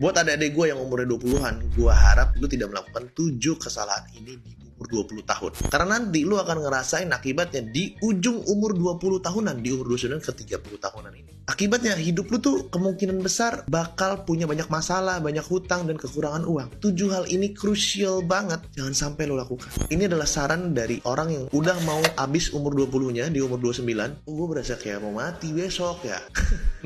Buat adik-adik gue yang umurnya 20-an, gue harap lu tidak melakukan 7 kesalahan ini di umur 20 tahun. Karena nanti lu akan ngerasain akibatnya di ujung umur 20 tahunan, di umur 29 ke 30 tahunan ini. Akibatnya hidup lu tuh kemungkinan besar bakal punya banyak masalah, banyak hutang, dan kekurangan uang. 7 hal ini krusial banget, jangan sampai lu lakukan. Ini adalah saran dari orang yang udah mau habis umur 20-nya di umur 29. Gue berasa kayak mau mati besok ya.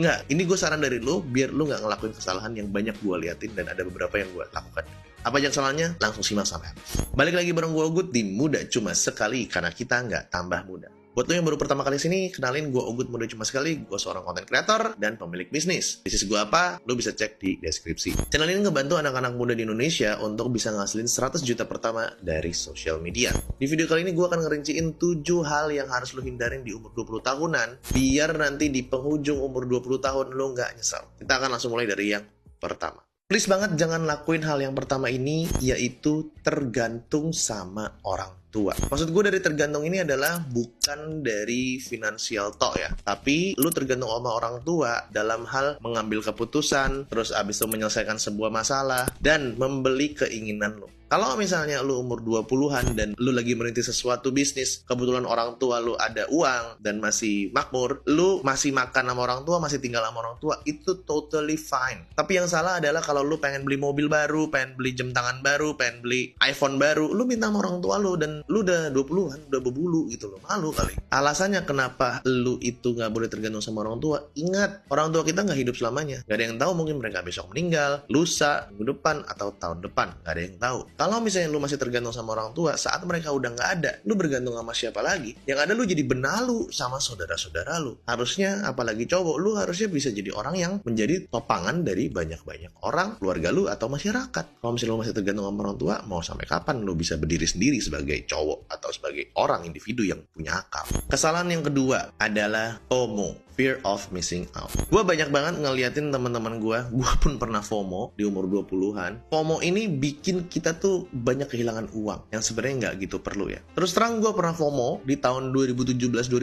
Nggak, ini gue saran dari lu biar lu nggak ngelakuin kesalahan yang banyak gue liatin dan ada beberapa yang gue lakukan. Apa aja kesalahannya? Langsung simak sampai habis. Balik lagi bareng gue Ogut di Muda Cuma Sekali, karena kita nggak tambah muda. Buat lo yang baru pertama kali sini, kenalin gue Ogut Muda Cuma Sekali. Gue seorang content creator dan pemilik bisnis. Bisnis gue apa? Lo bisa cek di deskripsi. Channel ini ngebantu anak-anak muda di Indonesia untuk bisa ngasilin 100 juta pertama dari social media. Di video kali ini gue akan ngerinciin 7 hal yang harus lo hindarin di umur 20 tahunan, biar nanti di penghujung umur 20 tahun lo nggak nyesal. Kita akan langsung mulai dari yang pertama. Please banget jangan lakuin hal yang pertama ini, yaitu tergantung sama orang tua. Maksud gue dari tergantung ini adalah bukan dari finansial tok ya, tapi lu tergantung sama orang tua dalam hal mengambil keputusan, terus abis itu menyelesaikan sebuah masalah, dan membeli keinginan lu. Kalau misalnya lu umur 20-an dan lu lagi merintis sesuatu bisnis, kebetulan orang tua lu ada uang dan masih makmur, lu masih makan sama orang tua, masih tinggal sama orang tua, itu totally fine. Tapi yang salah adalah kalau lu pengen beli mobil baru, pengen beli jam tangan baru, pengen beli iPhone baru, lu minta sama orang tua lu dan lu udah 20-an, udah berbulu gitu loh. Malu kali. Alasannya kenapa lu itu gak boleh tergantung sama orang tua, ingat, orang tua kita gak hidup selamanya. Gak ada yang tahu, mungkin mereka besok meninggal, lusa, minggu depan, atau tahun depan. Gak ada yang tahu. Kalau misalnya lu masih tergantung sama orang tua, saat mereka udah nggak ada, lu bergantung sama siapa lagi? Yang ada lu jadi benalu sama saudara-saudara lu. Harusnya, apalagi cowok, lu harusnya bisa jadi orang yang menjadi topangan dari banyak-banyak orang, keluarga lu, atau masyarakat. Kalau misalnya lu masih tergantung sama orang tua, mau sampai kapan lu bisa berdiri sendiri sebagai cowok atau sebagai orang individu yang punya akal? Kesalahan yang kedua adalah FOMO. Fear of missing out. Gue banyak banget ngeliatin teman-teman gue pun pernah FOMO di umur 20-an. FOMO ini bikin kita tuh banyak kehilangan uang, yang sebenarnya nggak gitu perlu ya. Terus terang gue pernah FOMO di tahun 2017-2018,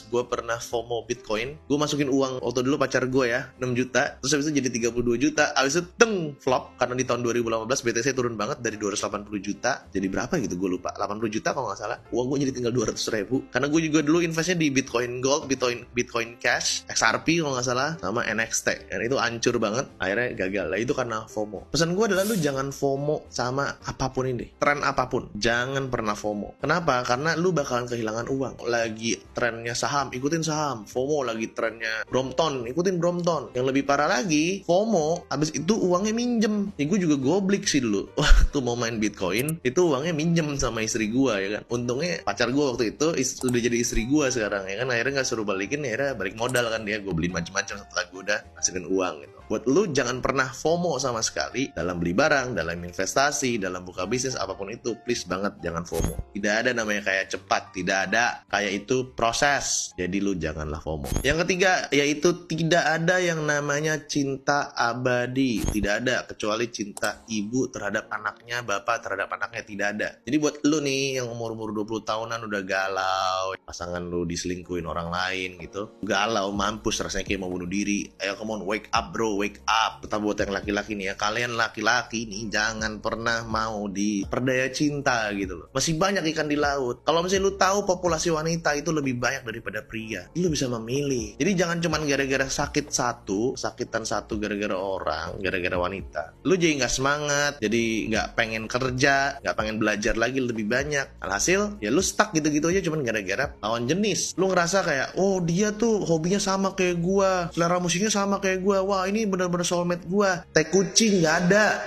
gue pernah FOMO Bitcoin. Gue masukin uang, waktu dulu pacar gue ya, 6 juta, terus habis itu jadi 32 juta, habis itu flop, karena di tahun 2018 BTC turun banget dari 280 juta, jadi berapa gitu gue lupa, 80 juta kalau nggak salah. Uang gue jadi tinggal 200 ribu, karena gue juga dulu investnya di Bitcoin Gold, Bitcoin Cash, XRP kalau nggak salah, sama NXT, dan itu hancur banget, akhirnya gagal. Lah itu karena FOMO. Pesan gue adalah lu jangan FOMO sama apapun ini, tren apapun, jangan pernah FOMO. Kenapa? Karena lu bakalan kehilangan uang. Lagi trennya saham, ikutin saham. FOMO lagi trennya Brompton, ikutin Brompton. Yang lebih parah lagi, FOMO, abis itu uangnya minjem. Ya gue juga goblik sih dulu. Waktu mau main Bitcoin, itu uangnya minjem sama istri gue ya kan. Untungnya pacar gue waktu itu udah jadi istri gue sekarang ya kan. Akhirnya nggak suruh balikin, akhirnya balik modal kan dia, gue beli macam-macam setelah gue udah hasilin uang gitu. Buat lu jangan pernah FOMO sama sekali dalam beli barang, dalam investasi, dalam buka bisnis, apapun itu. Please banget jangan FOMO. Tidak ada namanya kayak cepat, tidak ada kayak itu proses. Jadi lu janganlah FOMO. Yang ketiga yaitu tidak ada yang namanya cinta abadi. Tidak ada, kecuali cinta ibu terhadap anaknya, bapak terhadap anaknya, tidak ada. Jadi buat lu nih yang umur-umur 20 tahunan udah galau, pasangan lu diselingkuhin orang lain gitu, galau, mampus rasanya kayak mau bunuh diri, ayo come on, wake up bro, wake up. Tetap buat yang laki-laki nih ya, kalian laki-laki nih jangan pernah mau diperdaya cinta gitu loh. Masih banyak ikan di laut. Kalau misalnya lu tahu populasi wanita itu lebih banyak daripada pria, lu bisa memilih. Jadi jangan cuman gara-gara sakitan satu gara-gara orang, gara-gara wanita, lu jadi nggak semangat, jadi nggak pengen kerja, nggak pengen belajar lagi lebih banyak. Alhasil ya lu stuck gitu-gitu aja cuman gara-gara lawan jenis. Lu ngerasa kayak, oh dia tuh hobinya sama kayak gua, selera musiknya sama kayak gua, wah ini benar-benar soulmate gua. Tai kucing, nggak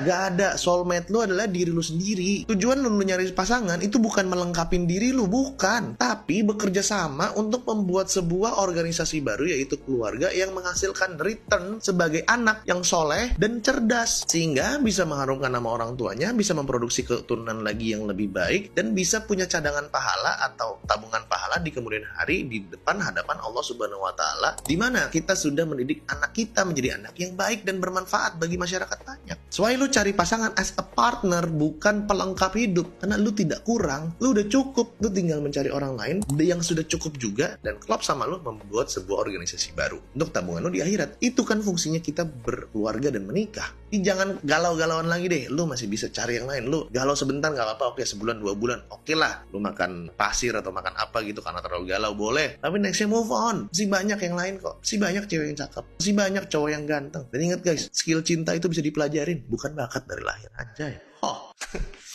ada. Soulmate lu adalah diri lu sendiri. Tujuan lu nyari pasangan itu bukan melengkapi diri lu, bukan, tapi bekerja sama untuk membuat sebuah organisasi baru, yaitu keluarga yang menghasilkan return sebagai anak yang soleh dan cerdas, sehingga bisa mengharumkan nama orang tuanya, bisa memproduksi keturunan lagi yang lebih baik, dan bisa punya cadangan pahala atau tabungan pahala di kemudian hari di depan hadapan Allah Subhanahu wa Ta'ala, di mana kita sudah mendidik anak kita menjadi anak yang yang baik dan bermanfaat bagi masyarakat banyak. So why lu cari pasangan as a partner, bukan pelengkap hidup. Karena lu tidak kurang, lu udah cukup. Lu tinggal mencari orang lain yang sudah cukup juga dan klop sama lu membuat sebuah organisasi baru untuk tabungan lu di akhirat. Itu kan fungsinya kita berkeluarga dan menikah. Jangan galau-galauan lagi deh. Lu masih bisa cari yang lain. Lu galau sebentar gak apa-apa. Oke, sebulan 2 bulan oke lah. Lu makan pasir atau makan apa gitu karena terlalu galau, boleh. Tapi nextnya move on. Masih banyak yang lain kok. Masih banyak cewek yang cakep. Masih banyak cowok yang ganteng. Dan ingat guys, skill cinta itu bisa dipelajarin, bukan bakat dari lahir. Anjay.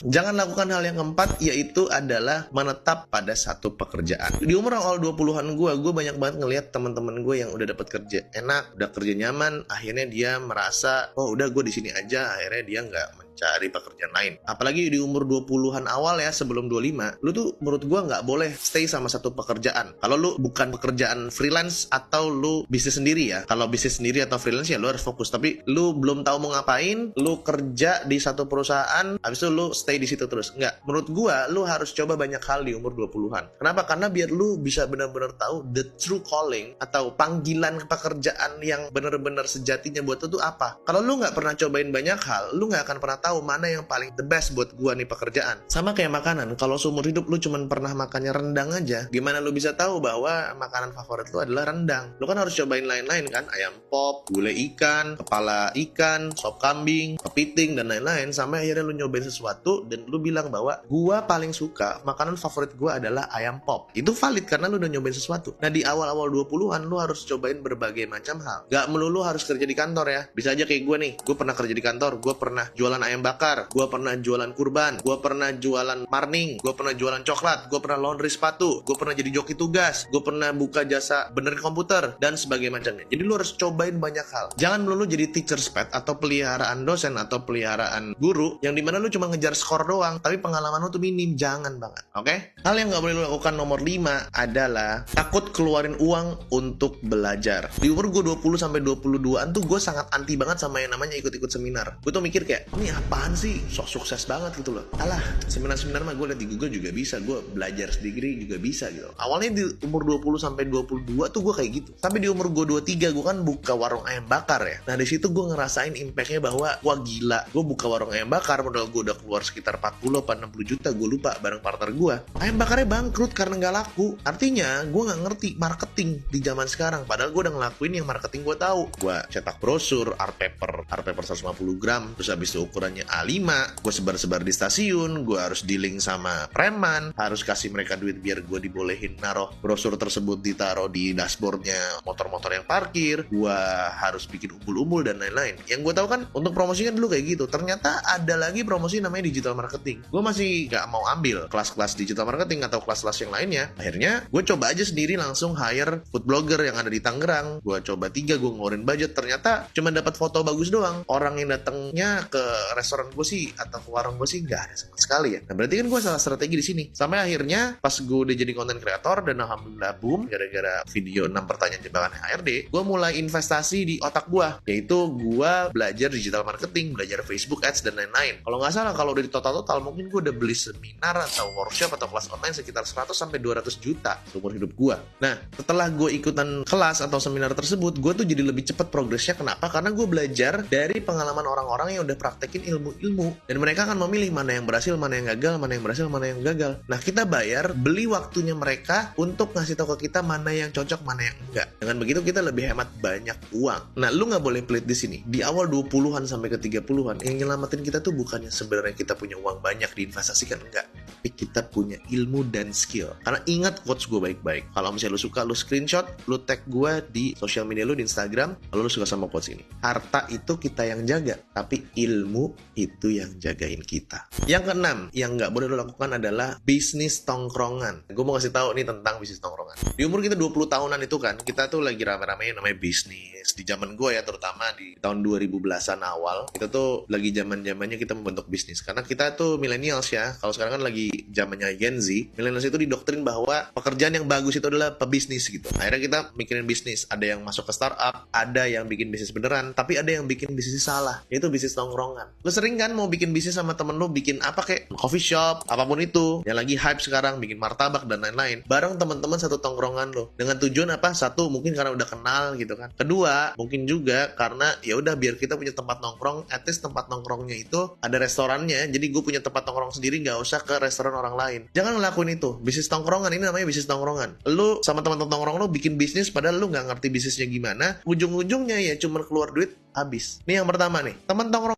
Jangan lakukan hal yang keempat, yaitu adalah menetap pada satu pekerjaan. Di umur awal 20-an gue banyak banget ngelihat teman-teman gue yang udah dapat kerja enak, udah kerja nyaman, akhirnya dia merasa, oh udah gue di sini aja, akhirnya dia nggak cari pekerjaan lain. Apalagi di umur 20-an awal ya, sebelum 25, lu tuh menurut gua nggak boleh stay sama satu pekerjaan. Kalau lu bukan pekerjaan freelance atau lu bisnis sendiri ya. Kalau bisnis sendiri atau freelance ya lu harus fokus. Tapi lu belum tahu mau ngapain, lu kerja di satu perusahaan, habis itu lu stay di situ terus. Nggak. Menurut gua, lu harus coba banyak hal di umur 20-an. Kenapa? Karena biar lu bisa benar-benar tahu the true calling atau panggilan pekerjaan yang benar-benar sejatinya buat lu tuh apa. Kalau lu nggak pernah cobain banyak hal, lu nggak akan pernah tahu mana yang paling the best buat gua nih pekerjaan. Sama kayak makanan, kalau seumur hidup lu cuman pernah makannya rendang aja, gimana lu bisa tahu bahwa makanan favorit lu adalah rendang? Lu kan harus cobain lain-lain kan, ayam pop, gulai ikan, kepala ikan, sop kambing, kepiting dan lain-lain, sampai akhirnya lu nyobain sesuatu dan lu bilang bahwa gua paling suka makanan favorit gua adalah ayam pop. Itu valid karena lu udah nyobain sesuatu. Nah, di awal-awal 20-an lu harus cobain berbagai macam hal. Gak melulu harus kerja di kantor ya. Bisa aja kayak gua nih, gua pernah kerja di kantor, gua pernah jualan ayam bakar, gue pernah jualan kurban, gue pernah jualan marning, gue pernah jualan coklat, gue pernah laundry sepatu, gue pernah jadi joki tugas, gue pernah buka jasa benerin komputer, dan sebagainya macamnya. Jadi lu harus cobain banyak hal. Jangan melulu jadi teacher's pet atau peliharaan dosen atau peliharaan guru yang dimana lu cuma ngejar skor doang, tapi pengalaman lu tuh minim. Jangan banget, oke? Hal yang gak boleh lu lakukan nomor 5 adalah takut keluarin uang untuk belajar. Di umur gue 20-22an tuh gue sangat anti banget sama yang namanya ikut-ikut seminar. Gue tuh mikir kayak, ini apaan sih? Sok sukses banget gitu loh. Alah, seminar-seminar mah gue liat di Google juga bisa, gue belajar sendiri juga bisa gitu. Awalnya di umur 20-22 tuh gue kayak gitu. Tapi di umur gue 23 gue kan buka warung ayam bakar ya. Nah di situ gue ngerasain impactnya bahwa wah gila, gue buka warung ayam bakar, modal gue udah keluar sekitar 40 atau 60 juta, gue lupa, bareng partner gue. Ayam bakarnya bangkrut karena nggak laku. Artinya gue nggak ngerti marketing di zaman sekarang. Padahal gue udah ngelakuin yang marketing gue tahu. Gue cetak brosur, art paper 150 gram, terus habis itu ukurannya A5, gue sebar-sebar di stasiun, gue harus dealing sama preman, harus kasih mereka duit biar gue dibolehin naruh brosur tersebut ditaruh di dashboardnya motor-motor yang parkir, gue harus bikin umbul-umbul dan lain-lain. Yang gue tahu kan untuk promosinya dulu kayak gitu. Ternyata ada lagi promosi namanya digital marketing. Gue masih gak mau ambil kelas-kelas digital marketing atau kelas-kelas yang lainnya. Akhirnya gue coba aja sendiri, langsung hire food blogger yang ada di Tangerang. Gue coba 3, gue ngeluarin budget, ternyata cuma dapat foto bagus doang. Orang yang datangnya ke restoran gue sih atau ke warung gue sih nggak ada sama sekali ya. Nah berarti kan gue salah strategi di sini. Sampai akhirnya pas gue udah jadi content creator dan alhamdulillah boom gara-gara video 6 pertanyaan jebakan HRD, gue mulai investasi di otak gue, yaitu gue belajar digital marketing, belajar Facebook Ads dan lain-lain. Kalau nggak salah kalau udah di total mungkin gue udah beli seminar atau workshop atau kelas online sekitar 100 sampai 200 juta seumur hidup gue. Nah setelah gue ikutan kelas atau seminar tersebut, gue tuh jadi lebih cepat progresnya. Kenapa? Karena gue belajar dari pengalaman orang-orang yang udah praktekin ilmu-ilmu, dan mereka akan memilih mana yang berhasil, mana yang gagal, mana yang berhasil, mana yang gagal. Nah kita bayar, beli waktunya mereka untuk ngasih tahu ke kita mana yang cocok, mana yang enggak. Dengan begitu kita lebih hemat banyak uang. Nah lu nggak boleh pelit di sini. Di awal 20-an sampai ke 30-an yang nyelamatin kita tuh bukannya sebenarnya kita punya uang banyak diinvestasikan, enggak, tapi kita punya ilmu dan skill. Karena ingat quotes gue baik-baik. Kalau misalnya lu suka, lu screenshot, lu tag gue di sosial media lu, di Instagram, kalau lu suka sama quotes ini. Harta itu kita yang jaga, tapi ilmu itu yang jagain kita. Yang keenam, yang nggak boleh lo lakukan adalah bisnis tongkrongan. Gue mau kasih tahu nih tentang bisnis tongkrongan. Di umur kita 20 tahunan itu kan, kita tuh lagi rame-ramenya namanya bisnis. Di zaman gue ya, terutama di tahun 2010-an awal, kita tuh lagi zaman-zamannya kita membentuk bisnis. Karena kita tuh millennials ya, kalau sekarang kan lagi zamannya Gen Z, millennials itu didoktrin bahwa pekerjaan yang bagus itu adalah pebisnis gitu. Akhirnya kita mikirin bisnis. Ada yang masuk ke startup, ada yang bikin bisnis beneran, tapi ada yang bikin bisnis salah, yaitu bisnis tongkrongan. Lu sering kan mau bikin bisnis sama temen lu, bikin apa kayak coffee shop, apapun itu, yang lagi hype sekarang, bikin martabak dan lain-lain, bareng teman-teman satu tongkrongan lo. Dengan tujuan apa? Satu, mungkin karena udah kenal gitu kan. Kedua, mungkin juga karena ya udah biar kita punya tempat nongkrong, at least tempat nongkrongnya itu ada restorannya. Jadi gue punya tempat nongkrong sendiri, nggak usah ke restoran orang lain. Jangan ngelakuin itu. Bisnis tongkrongan ini namanya bisnis tongkrongan. Lu sama teman-teman nongkrong lo bikin bisnis padahal lu nggak ngerti bisnisnya gimana. Ujung-ujungnya ya cuma keluar duit habis. Nih yang pertama nih, teman tongkrong